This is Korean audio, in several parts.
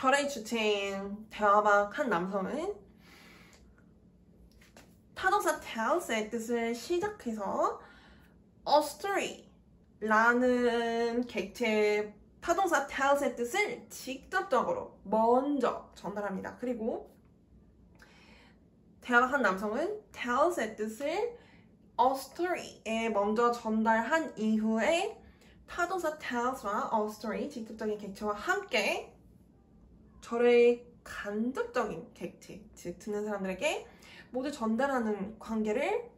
절의 주체인 대화방 한 남성은 타동사 tells의 뜻을 시작해서 a story 라는 객체의 타동사 tells의 뜻을 직접적으로 먼저 전달합니다. 그리고 대화방 한 남성은 tells의 뜻을 a story에 먼저 전달한 이후에 타동사 tells와 a story 직접적인 객체와 함께 절의 간접적인 객체, 즉 듣는 사람들에게 모두 전달하는 관계를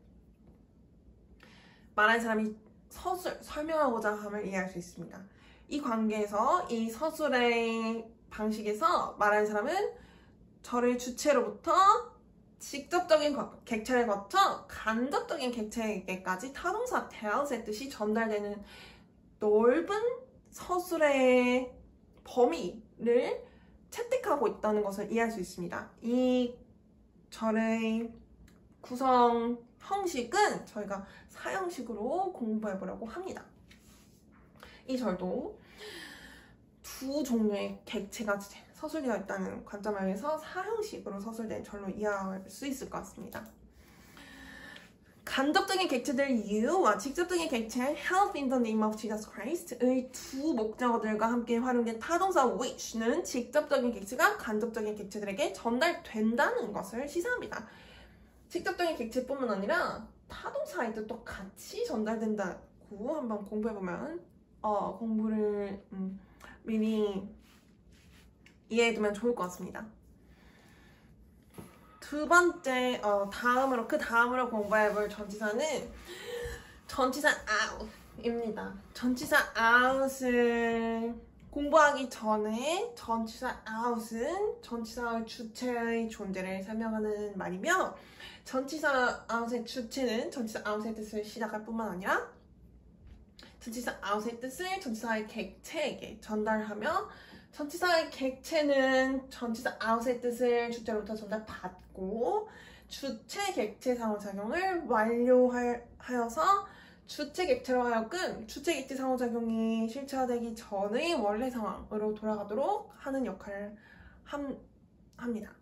말하는 사람이 서술, 설명하고자 함을 이해할 수 있습니다. 이 관계에서, 이 서술의 방식에서 말하는 사람은 절의 주체로부터 직접적인 객체를 거쳐 간접적인 객체에게까지 타동사 tells의 뜻이 전달되는 넓은 서술의 범위를 채택하고 있다는 것을 이해할 수 있습니다. 이 절의 구성 형식은 저희가 사형식으로 공부해보려고 합니다. 이 절도 두 종류의 객체가 서술되어 있다는 관점에 의해서 사형식으로 서술된 절로 이해할 수 있을 것 같습니다. 간접적인 객체들 you와 직접적인 객체 help in the name of Jesus Christ의 두 목적어들과 함께 활용된 타동사 which는 직접적인 객체가 간접적인 객체들에게 전달된다는 것을 시사합니다. 직접적인 객체뿐만 아니라 타동사의 뜻도 같이 전달된다고 한번 공부해보면 공부를 미리 이해해두면 좋을 것 같습니다. 두 번째, 그 다음으로 공부해볼 전치사는 전치사 out입니다. 전치사 out을 공부하기 전에 전치사 out은 전치사의 주체의 존재를 설명하는 말이며 전치사 out의 주체는 전치사 out의 뜻을 시작할 뿐만 아니라 전치사 out의 뜻을 전치사의 객체에게 전달하며 전치사의 객체는 전치사 out의 뜻을 주체로부터 전달받고 주체 객체 상호작용을 완료하여서 주체 객체로 하여금 주체 객체 상호작용이 실체화되기 전의 원래 상황으로 돌아가도록 하는 역할을 합니다.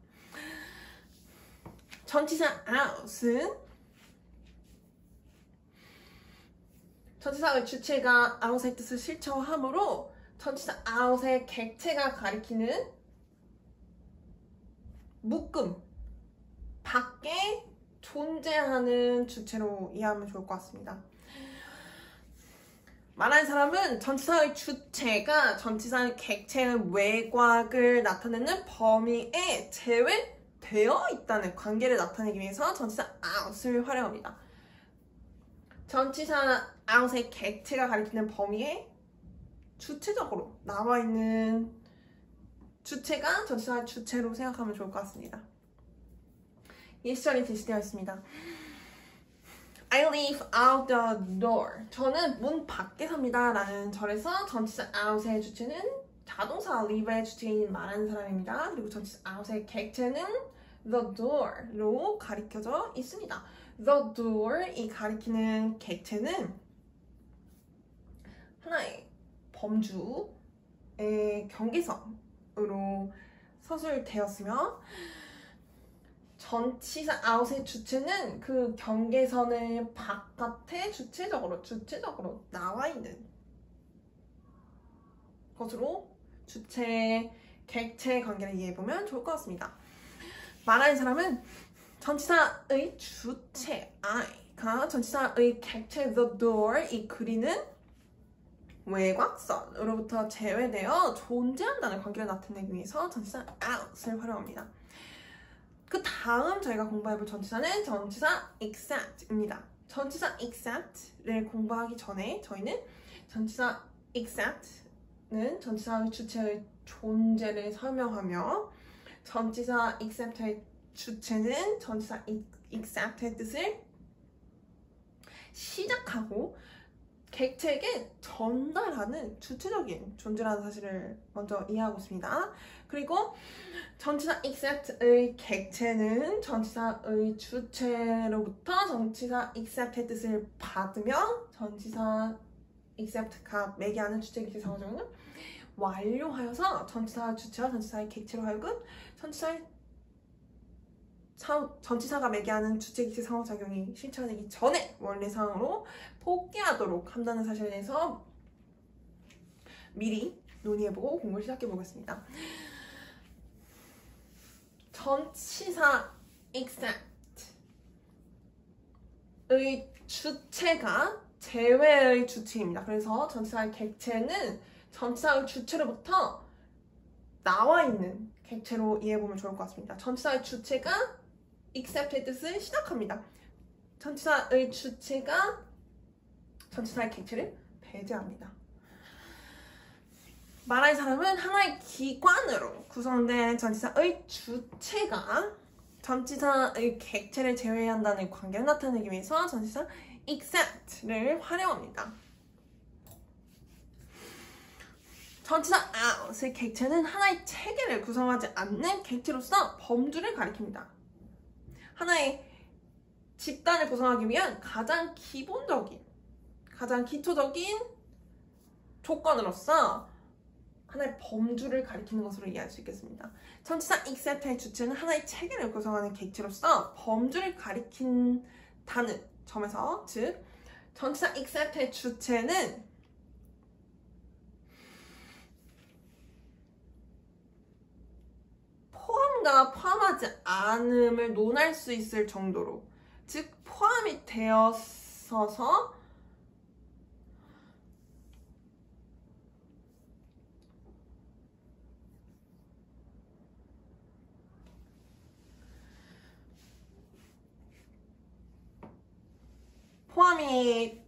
전치사 out은 전치사의 주체가 out의 뜻을 실체화하므로 전치사 out의 객체가 가리키는 묶음 밖에 존재하는 주체로 이해하면 좋을 것 같습니다. 말하는 사람은 전치사의 주체가 전치사의 객체의 외곽을 나타내는 범위에 제외되어 있다는 관계를 나타내기 위해서 전치사 out을 활용합니다. 전치사 out의 객체가 가리키는 범위에 주체적으로 나와 있는 주체가 전치사의 주체로 생각하면 좋을 것 같습니다. 이 시절이 제시되어 있습니다. I live out the door. 저는 문 밖에 삽니다. 라는 절에서 전치사 out의 주체는 자동사 live의 주체인 말하는 사람입니다. 그리고 전치사 out의 객체는 the door로 가리켜져 있습니다. the door이 가리키는 객체는 하나의 범주의 경계선으로 서술되었으며 전치사 out의 주체는 그 경계선의 바깥에 주체적으로 나와 있는 것으로 주체, 객체 관계를 이해해보면 좋을 것 같습니다. 말하는 사람은 전치사의 주체 I가 전치사의 객체 the door이 그리는 외곽선으로부터 제외되어 존재한다는 관계를 나타내기 위해서 전치사 out을 활용합니다. 그 다음 저희가 공부해볼 전치사는 전치사 except입니다. 전치사 except를 공부하기 전에 저희는 전치사 except는 전치사의 주체의 존재를 설명하며 전치사 except의 주체는 전치사 except의 뜻을 시작하고 객체에게 전달하는 주체적인 존재라는 사실을 먼저 이해하고 있습니다. 그리고 전치사 except의 객체는 전치사의 주체로부터 전치사 except의 뜻을 받으며 전치사 except가 매개하는 주체 객체 상호작용을 완료하여서 전치사 주체와 전치사의 객체로 하여금 전치사가 매개하는 주체 객체 상호작용이 실천되기 전에 원래 상황으로 복귀하도록 한다는 사실에 대해서 미리 논의해보고 공부를 시작해보겠습니다. 전치사 except의 주체가 제외의 주체입니다. 그래서 전치사의 객체는 전치사의 주체로부터 나와 있는 객체로 이해해보면 좋을 것 같습니다. 전치사의 주체가 except의 뜻을 시작합니다. 전치사의 주체가 전치사의 객체를 배제합니다. 말할 사람은 하나의 기관으로 구성된 전치사의 주체가 전치사의 객체를 제외한다는 관계를 나타내기 위해서 전치사 except를 활용합니다. 전치사 out의 객체는 하나의 체계를 구성하지 않는 객체로서 범주를 가리킵니다. 하나의 집단을 구성하기 위한 가장 기초적인 조건으로서 하나의 범주를 가리키는 것으로 이해할 수 있겠습니다. 전치사 except의 주체는 하나의 체계를 구성하는 객체로서 범주를 가리킨다는 점에서, 즉 전치사 except의 주체는 포함과 포함하지 않음을 논할 수 있을 정도로, 즉 포함이 되었어서 포함이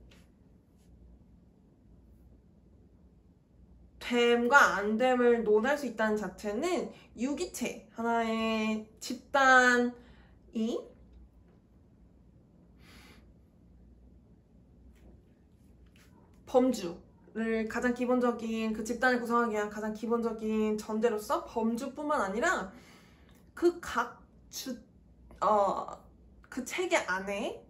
됨과 안 됨을 논할 수 있다는 자체는 유기체, 하나의 집단이 범주를 가장 기본적인 그 집단을 구성하기 위한 가장 기본적인 전제로서 범주뿐만 아니라 그 체계 안에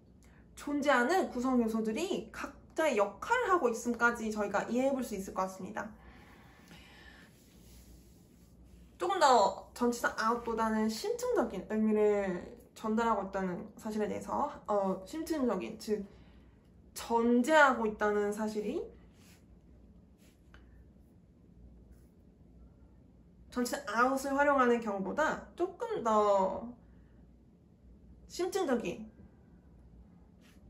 존재하는 구성 요소들이 각자의 역할을 하고 있음까지 저희가 이해해 볼 수 있을 것 같습니다. 조금 더 전치사 out보다는 심층적인 의미를 전달하고 있다는 사실에 대해서 심층적인, 즉 전제하고 있다는 사실이 전치사 out을 활용하는 경우보다 조금 더 심층적인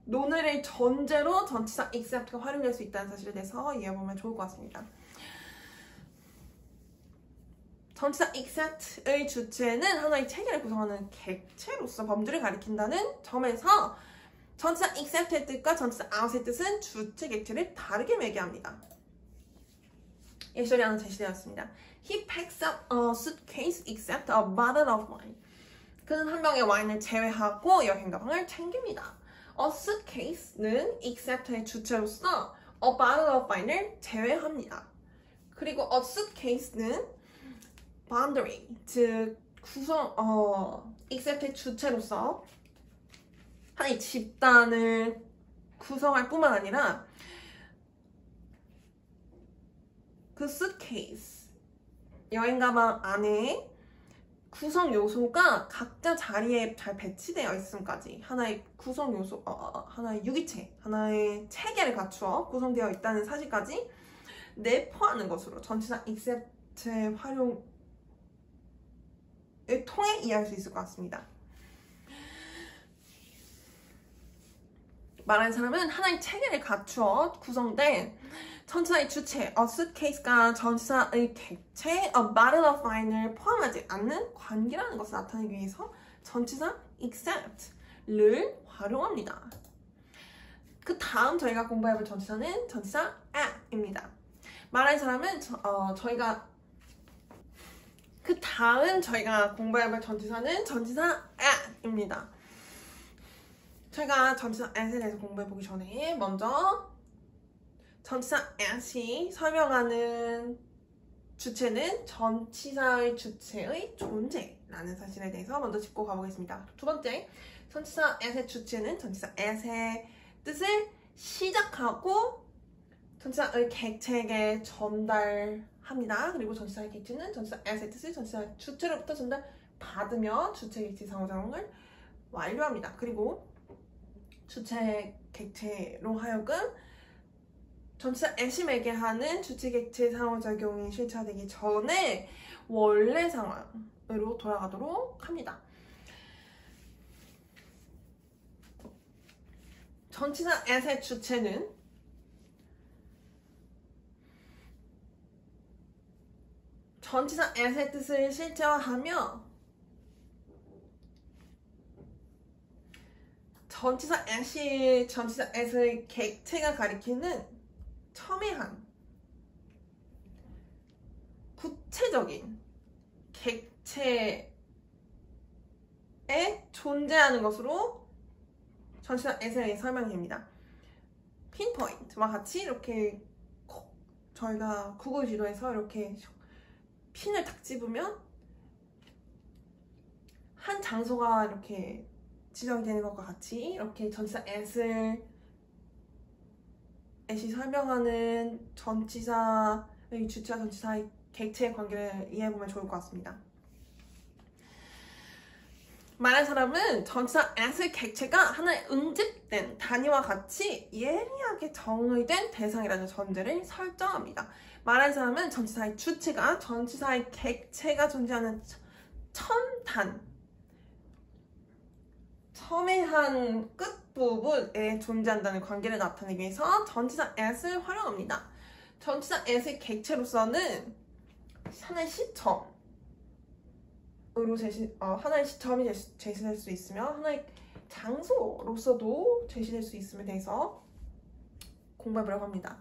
논의를 전제로 전치사 except가 활용될 수 있다는 사실에 대해서 이해해보면 좋을 것 같습니다. 전치사 except의 주체는 하나의 체계를 구성하는 객체로서 범주를 가리킨다는 점에서 전치사 except의 뜻과 전치사 out의 뜻은 주체, 객체를 다르게 매개합니다. 예시절이 하나 제시되었습니다. He packs up a suitcase except a bottle of wine. 그는 한 병의 와인을 제외하고 여행 가방을 챙깁니다. A suitcase는 except의 주체로서 a bottle of wine을 제외합니다. 그리고 a suitcase는 boundary, 즉 except의 주체로서 하나의 집단을 구성할 뿐만 아니라 그 suitcase, 여행 가방 안에 구성 요소가 각자 자리에 잘 배치되어 있음까지 하나의 구성 요소, 하나의 유기체, 하나의 체계를 갖추어 구성되어 있다는 사실까지 내포하는 것으로 전치사 except의 활용을 통해 이해할 수 있을 것 같습니다. 말하는 사람은 하나의 체계를 갖추어 구성된 전치사의 주체, a suitcase가 전치사의 객체, a bottle of wine을 포함하지 않는 관계라는 것을 나타내기 위해서 전치사 except를 활용합니다. 그 다음 저희가 공부해볼 전치사는 전치사 at입니다. 말하는 사람은 그 다음 저희가 공부해볼 전치사는 전치사 at입니다. 저희가 전치사 at에 대해서 공부해보기 전에 먼저 전치사 at이 설명하는 주체는 전치사의 주체의 존재라는 사실에 대해서 먼저 짚고 가보겠습니다. 두 번째, 전치사 at의 주체는 전치사 at의 뜻을 시작하고 전치사의 객체에게 전달하는 합니다. 그리고 전치사의 객체는 전치사 as의 뜻을 전치사 주체로부터 전달받으며 주체 객체 상호작용을 완료합니다. 그리고 주체 객체로 하여금 전치사 as이 매개하는 주체 객체 상호작용이 실체화되기 전에 원래 상황으로 돌아가도록 합니다. 전치사 as의 주체는 전치사 as의 뜻을 실체화하며 전치사 as의 객체가 가리키는 첨예한 구체적인 객체에 존재하는 것으로 전치사 as에 설명됩니다. 핀포인트와 같이 이렇게 저희가 구글 지도에서 이렇게 핀을 탁 집으면 한 장소가 이렇게 지정이 되는 것과 같이 이렇게 전치사 as이 설명하는 전치사의 주체와 전치사의 객체의 관계를 이해해보면 좋을 것 같습니다. 말한 사람은 전치사 as의 객체가 하나의 응집된 단위와 같이 예리하게 정의된 대상이라는 전제를 설정합니다. 말한 사람은 전치사의 주체가 전치사의 객체가 존재하는 첨예한 끝부분에 존재한다는 관계를 나타내기 위해서 전치사 as를 활용합니다. 전치사 as의 객체로서는 하나의 시점으로 하나의 시점이 제시될 수 있으며 하나의 장소로서도 제시될 수 있음에 대해서 공부해보려고 합니다.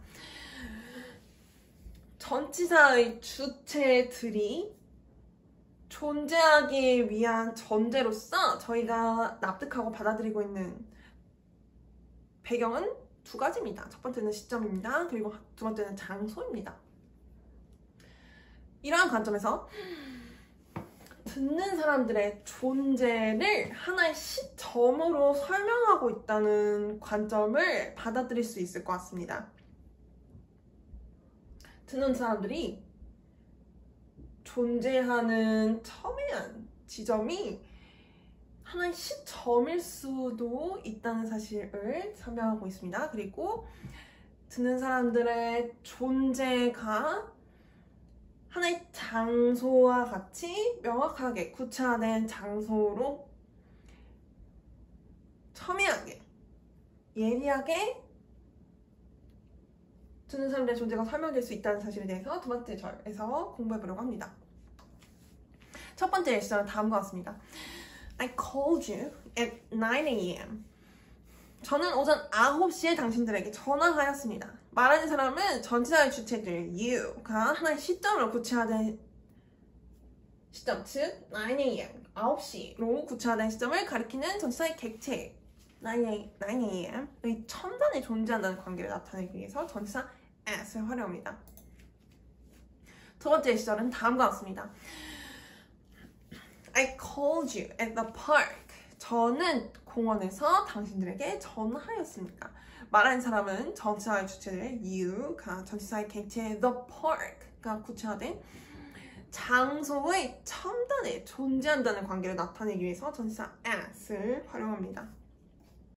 전치사의 주체들이 존재하기 위한 전제로서 저희가 납득하고 받아들이고 있는 배경은 두 가지입니다. 첫 번째는 시점입니다. 그리고 두 번째는 장소입니다. 이러한 관점에서 듣는 사람들의 존재를 하나의 시점으로 설명하고 있다는 관점을 받아들일 수 있을 것 같습니다. 듣는 사람들이 존재하는 첨예한 지점이 하나의 시점일 수도 있다는 사실을 설명하고 있습니다. 그리고 듣는 사람들의 존재가 하나의 장소와 같이 명확하게 구체화된 장소로 첨예하게 예리하게 듣는 사람들의 존재가 설명될 수 있다는 사실에 대해서 두 번째 절에서 공부해보려고 합니다. 첫 번째 예시는 다음과 같습니다. I called you at 9 a.m. 저는 오전 9시에 당신들에게 전화하였습니다. 말하는 사람은 전치사의 주체들 you가 하나의 시점으로 구체화된 시점, 즉 9 a.m. 9시로 구체화된 시점을 가리키는 전치사의 객체 9 a.m.의 첨단에 존재한다는 관계를 나타내기 위해서 전치사 as를 활용합니다. 두 번째 시절은 다음과 같습니다. I called you at the park. 저는 공원에서 당신들에게 전화하였습니다. 말하는 사람은 전치사의 주체들 you가 전치사의 객체 the park가 구체화된 장소의 첨단에 존재한다는 관계를 나타내기 위해서 전치사 as를 활용합니다.